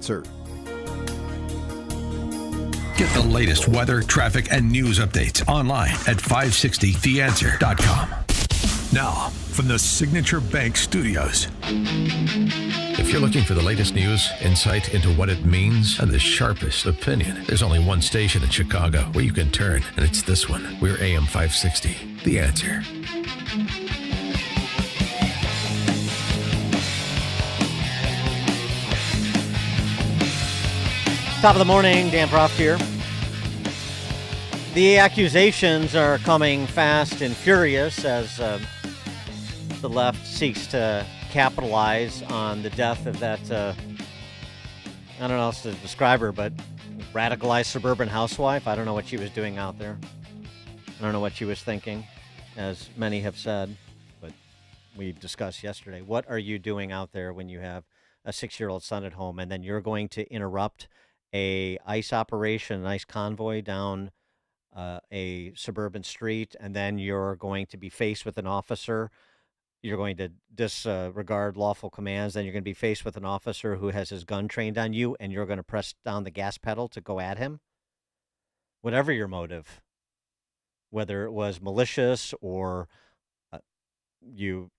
Sir. Get the latest weather, traffic, and news updates online at 560theanswer.com. Now, from the Signature Bank Studios. If you're looking for the latest news, insight into what it means, and the sharpest opinion, there's only one station in Chicago where you can turn, and it's this one. We're AM 560, The Answer. Top of the morning, Dan Proft here. The accusations are coming fast and furious as the left seeks to capitalize on the death of that, I don't know how else to describe her, but radicalized suburban housewife. I don't know what she was doing out there. I don't know what she was thinking, as many have said, but we discussed yesterday. What are you doing out there when you have a 6-year-old son at home and then you're going to interrupt a ICE operation, an ICE convoy down a suburban street, and then you're going to be faced with an officer. You're going to disregard lawful commands. Then you're going to be faced with an officer who has his gun trained on you, and you're going to press down the gas pedal to go at him. Whatever your motive, whether it was malicious or you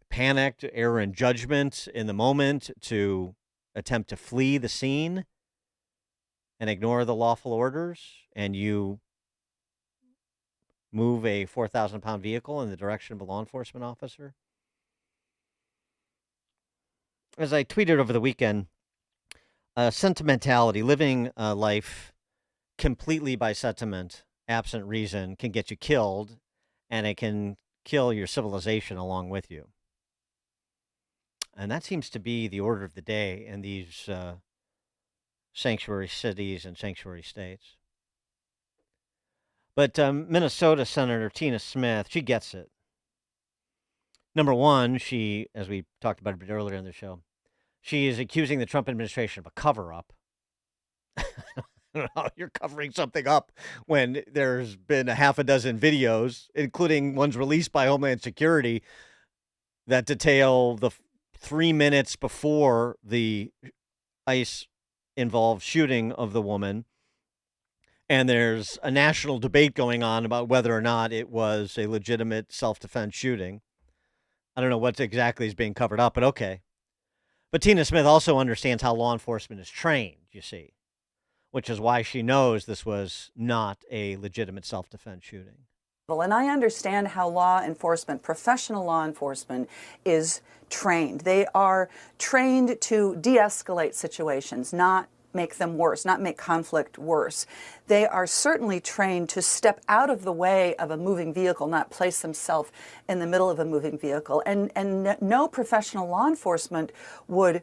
panicked, error in judgment in the moment to attempt to flee the scene and ignore the lawful orders, and you move a 4,000-pound vehicle in the direction of a law enforcement officer. As I tweeted over the weekend, sentimentality, living life completely by sentiment, absent reason, can get you killed, and it can kill your civilization along with you. And that seems to be the order of the day in these sanctuary cities and sanctuary states. But Minnesota Senator Tina Smith, she gets it. Number one, she, as we talked about a bit earlier in the show, she is accusing the Trump administration of a cover-up. You're covering something up when there's been a half a dozen videos, including ones released by Homeland Security, that detail the 3 minutes before the ICE-involved shooting of the woman. And there's a national debate going on about whether or not it was a legitimate self-defense shooting. I don't know what exactly is being covered up, but okay. But Tina Smith also understands how law enforcement is trained, you see, which is why she knows this was not a legitimate self-defense shooting. And I understand how law enforcement, professional law enforcement, is trained. They are trained to de-escalate situations, not make them worse, not make conflict worse. They are certainly trained to step out of the way of a moving vehicle, not place themselves in the middle of a moving vehicle. And no professional law enforcement would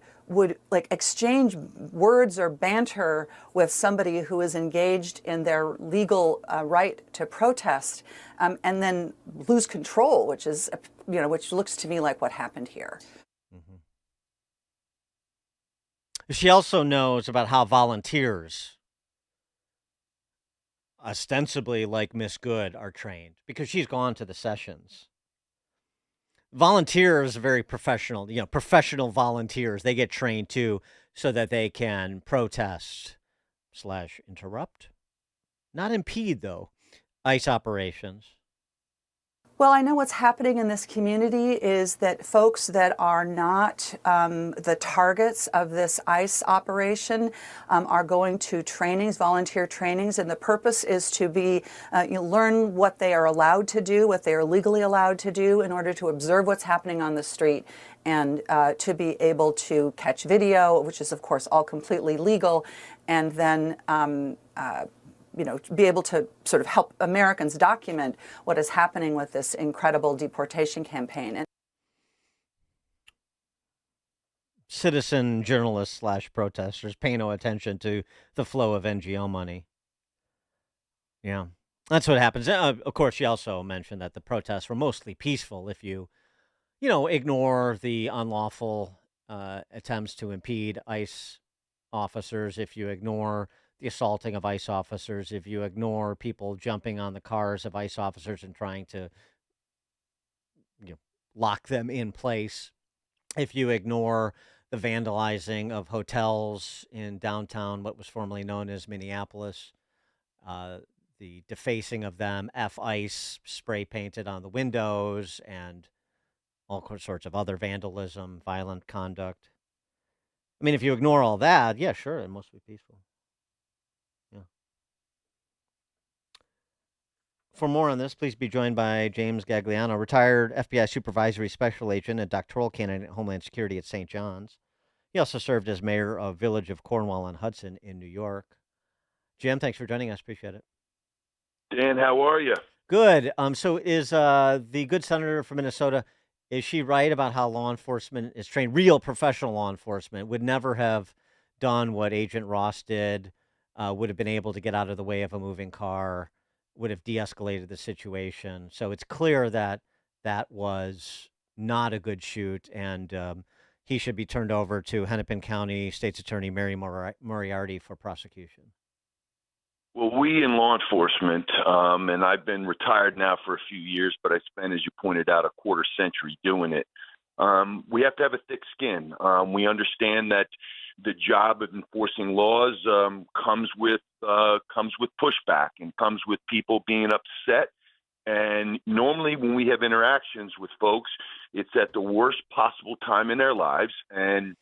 like exchange words or banter with somebody who is engaged in their legal right to protest and then lose control, which is, which looks to me like what happened here. She also knows about how volunteers, ostensibly like Miss Good, are trained because she's gone to the sessions. Volunteers are very professional, professional volunteers. They get trained too so that they can protest / interrupt, not impede, though, ICE operations. Well, I know what's happening in this community is that folks that are not the targets of this ICE operation are going to trainings, volunteer trainings, and the purpose is to be learn what they are allowed to do, what they are legally allowed to do in order to observe what's happening on the street and to be able to catch video, which is, of course, all completely legal, and then be able to sort of help Americans document what is happening with this incredible deportation campaign. And citizen journalists / protesters pay no attention to the flow of NGO money. Yeah, that's what happens. Of course, she also mentioned that the protests were mostly peaceful if you, ignore the unlawful attempts to impede ICE officers, if you ignore the assaulting of ICE officers, if you ignore people jumping on the cars of ICE officers and trying to lock them in place, if you ignore the vandalizing of hotels in downtown, what was formerly known as Minneapolis, uh, the defacing of them, F-ice spray painted on the windows, and all sorts of other vandalism, violent conduct. I mean, if you ignore all that, yeah, sure, it must be peaceful. Yeah. For more on this, please be joined by James Gagliano, retired FBI supervisory special agent and doctoral candidate at Homeland Security at St. John's. He also served as mayor of Village of Cornwall on Hudson in New York. Jim, thanks for joining us. Appreciate it. Dan, how are you? Good. So is the good senator from Minnesota, is she right about how law enforcement is trained? Real professional law enforcement would never have done what Agent Ross did, would have been able to get out of the way of a moving car, would have de-escalated the situation. So it's clear that that was not a good shoot, and he should be turned over to Hennepin County State's Attorney Mary Moriarty for prosecution. Well, we in law enforcement, and I've been retired now for a few years, but I spent, as you pointed out, a quarter century doing it. We have to have a thick skin. We understand that the job of enforcing laws comes with pushback and comes with people being upset. And normally when we have interactions with folks, it's at the worst possible time in their lives. And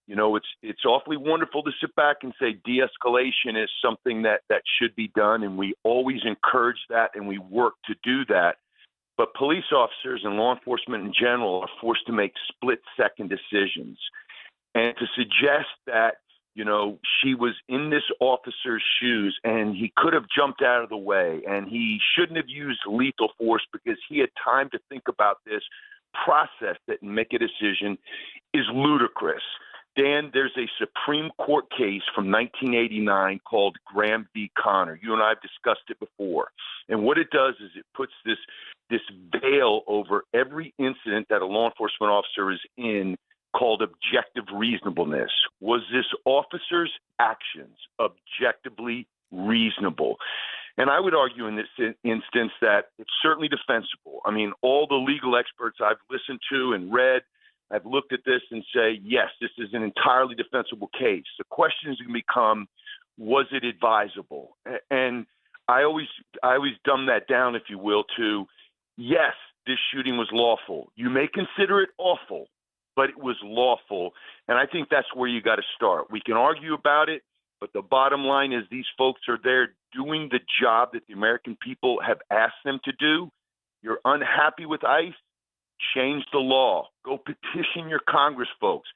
you know, it's awfully wonderful to sit back and say de-escalation is something that should be done, and we always encourage that and we work to do that. But police officers and law enforcement in general are forced to make split-second decisions. And to suggest that, you know, she was in this officer's shoes and he could have jumped out of the way and he shouldn't have used lethal force because he had time to think about this, process it, and make a decision is ludicrous. Dan, there's a Supreme Court case from 1989 called Graham v. Connor. You and I have discussed it before. And what it does is it puts this veil over every incident that a law enforcement officer is in called objective reasonableness. Was this officer's actions objectively reasonable? And I would argue in this instance that it's certainly defensible. I mean, all the legal experts I've listened to and read, I've looked at this and say, yes, this is an entirely defensible case. The question is going to become, was it advisable? And I always dumb that down, if you will, to, yes, this shooting was lawful. You may consider it awful, but it was lawful. And I think that's where you got to start. We can argue about it, but the bottom line is these folks are there doing the job that the American people have asked them to do. You're unhappy with ICE? Change the law. Go petition your Congress folks.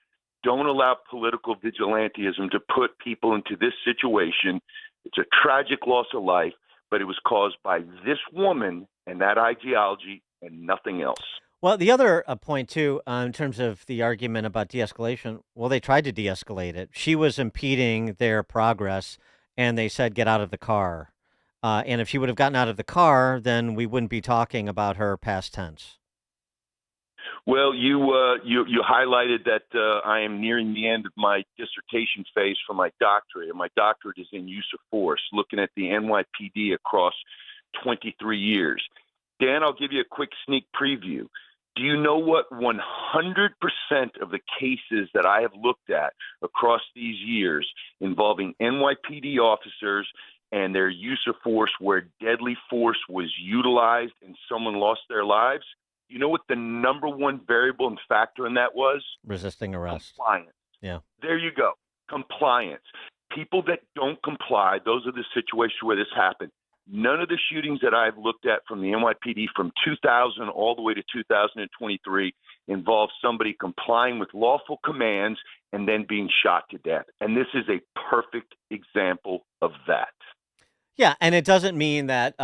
Don't allow political vigilantism to put people into this situation. It's a tragic loss of life, but it was caused by this woman and that ideology and nothing else. Well, the other point, too, in terms of the argument about de-escalation, well, they tried to de-escalate it. She was impeding their progress, and they said, get out of the car. And if she would have gotten out of the car, then we wouldn't be talking about her past tense. Well, you highlighted that I am nearing the end of my dissertation phase for my doctorate, and my doctorate is in use of force, looking at the NYPD across 23 years. Dan, I'll give you a quick sneak preview. Do you know what 100% of the cases that I have looked at across these years involving NYPD officers and their use of force where deadly force was utilized and someone lost their lives? You know what the number one variable and factor in that was? Resisting arrest. Compliance. Yeah. There you go. Compliance. People that don't comply, those are the situations where this happened. None of the shootings that I've looked at from the NYPD from 2000 all the way to 2023 involve somebody complying with lawful commands and then being shot to death. And this is a perfect example of that. Yeah, and it doesn't mean that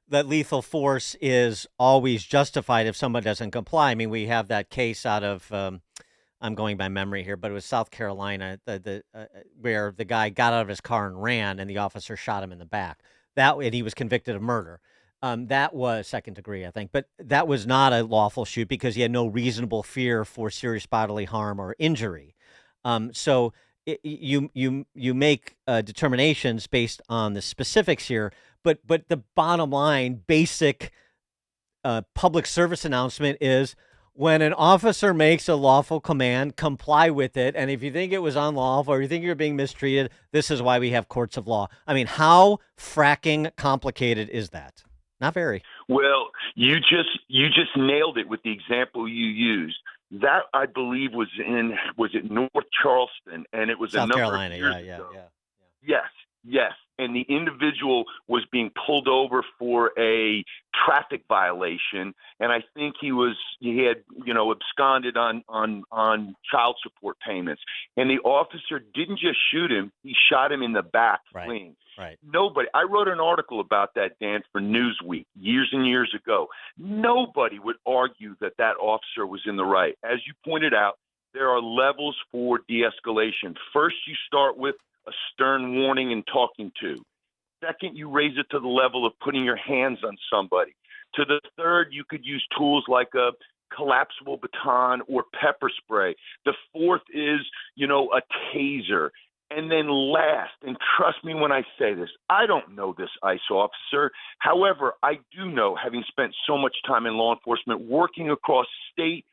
that lethal force is always justified if someone doesn't comply. I mean, we have that case out of, I'm going by memory here, but it was South Carolina, where the guy got out of his car and ran, and the officer shot him in the back. And he was convicted of murder. That was second degree, I think, but that was not a lawful shoot because he had no reasonable fear for serious bodily harm or injury. So you make determinations based on the specifics here. But the bottom line, basic public service announcement is When an officer makes a lawful command, comply with it. And if you think it was unlawful or you think you're being mistreated, this is why we have courts of law. I mean, how fracking complicated is that? Not very. Well, you just nailed it with the example you used. That I believe was it North Charleston, and it was a South number Carolina. of years Yeah. ago. Yeah. Yes, yes. And the individual was being pulled over for a traffic violation, and I think he had absconded on child support payments. And the officer didn't just shoot him; he shot him in the back, Right. fleeing. Right. Nobody. I wrote an article about that, Dan, for Newsweek years and years ago. Nobody would argue that that officer was in the right. As you pointed out, there are levels for de-escalation. First, you start with a stern warning and talking to. Second, you raise it to the level of putting your hands on somebody. To the third, you could use tools like a collapsible baton or pepper spray. The fourth is, a taser. And then last, and trust me when I say this, I don't know this ICE officer. However, I do know, having spent so much time in law enforcement, working across state,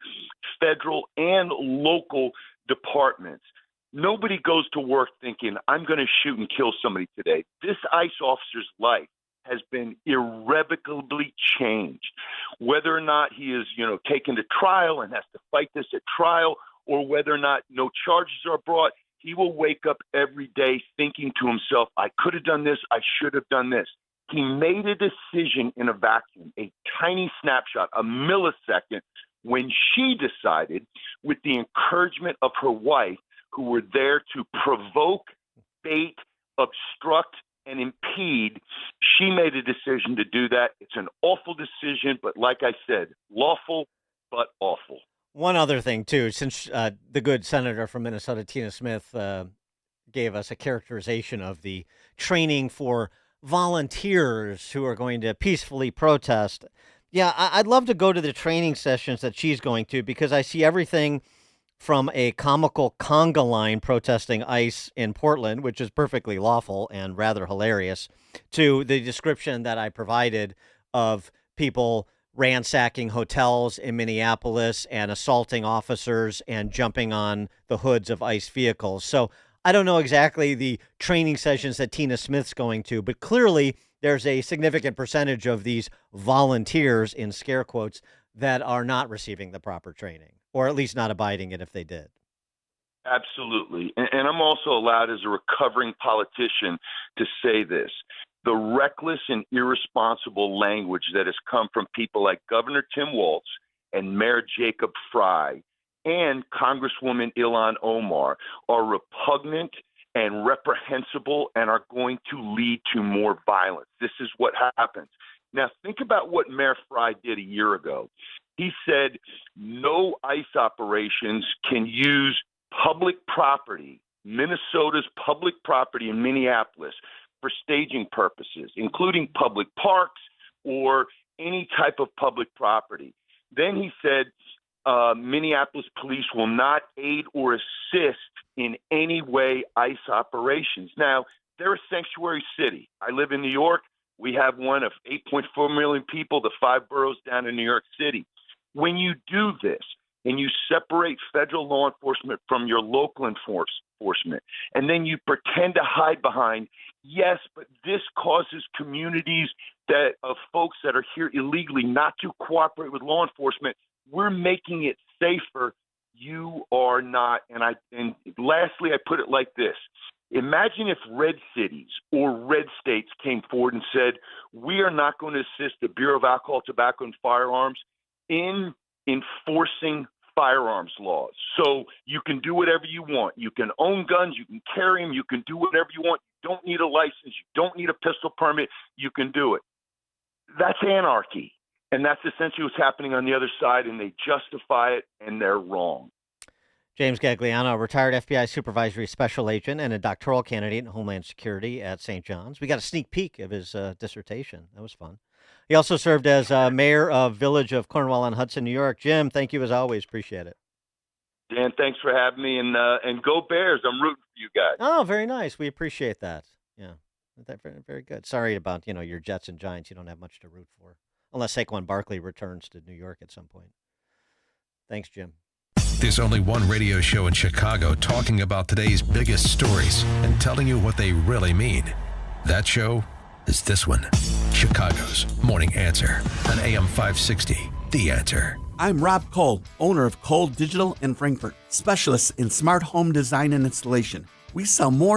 federal, and local departments. Nobody goes to work thinking, I'm going to shoot and kill somebody today. This ICE officer's life has been irrevocably changed. Whether or not he is, taken to trial and has to fight this at trial, or whether or not no charges are brought, he will wake up every day thinking to himself, I could have done this, I should have done this. He made a decision in a vacuum, a tiny snapshot, a millisecond, when she decided, with the encouragement of her wife, who were there to provoke, bait, obstruct, and impede, she made a decision to do that. It's an awful decision, but like I said, lawful but awful. One other thing, too, since the good senator from Minnesota, Tina Smith, gave us a characterization of the training for volunteers who are going to peacefully protest. Yeah, I'd love to go to the training sessions that she's going to, because I see everything from a comical conga line protesting ICE in Portland, which is perfectly lawful and rather hilarious, to the description that I provided of people ransacking hotels in Minneapolis and assaulting officers and jumping on the hoods of ICE vehicles. So I don't know exactly the training sessions that Tina Smith's going to, but clearly there's a significant percentage of these volunteers, in scare quotes, that are not receiving the proper training, or at least not abiding it if they did. Absolutely. And I'm also allowed as a recovering politician to say this. The reckless and irresponsible language that has come from people like Governor Tim Walz and Mayor Jacob Fry and Congresswoman Ilhan Omar are repugnant and reprehensible and are going to lead to more violence. This is what happens. Now, think about what Mayor Fry did a year ago. He said no ICE operations can use public property, Minnesota's public property in Minneapolis, for staging purposes, including public parks or any type of public property. Then he said Minneapolis police will not aid or assist in any way ICE operations. Now, they're a sanctuary city. I live in New York. We have one of 8.4 million people, the 5 boroughs down in New York City. When you do this and you separate federal law enforcement from your local enforcement, and then you pretend to hide behind, yes, but this causes communities of folks that are here illegally not to cooperate with law enforcement. We're making it safer. You are not. And lastly, I put it like this. Imagine if red cities or red states came forward and said, we are not going to assist the Bureau of Alcohol, Tobacco, and Firearms in enforcing firearms laws. So you can do whatever you want. You can own guns. You can carry them. You can do whatever you want. You don't need a license. You don't need a pistol permit. You can do it. That's anarchy. And that's essentially what's happening on the other side, and they justify it, and they're wrong. James Gagliano, a retired FBI supervisory special agent and a doctoral candidate in Homeland Security at St. John's. We got a sneak peek of his dissertation. That was fun. He also served as mayor of Village of Cornwall-on-Hudson, New York. Jim, thank you as always. Appreciate it. Dan, thanks for having me, and go Bears. I'm rooting for you guys. Oh, very nice. We appreciate that. Yeah, very, very good. Sorry about, your Jets and Giants. You don't have much to root for, unless Saquon Barkley returns to New York at some point. Thanks, Jim. There's only one radio show in Chicago talking about today's biggest stories and telling you what they really mean. That show is this one, Chicago's Morning Answer on AM 560, The Answer. I'm Rob Cole, owner of Cole Digital in Frankfort, specialists in smart home design and installation. We sell more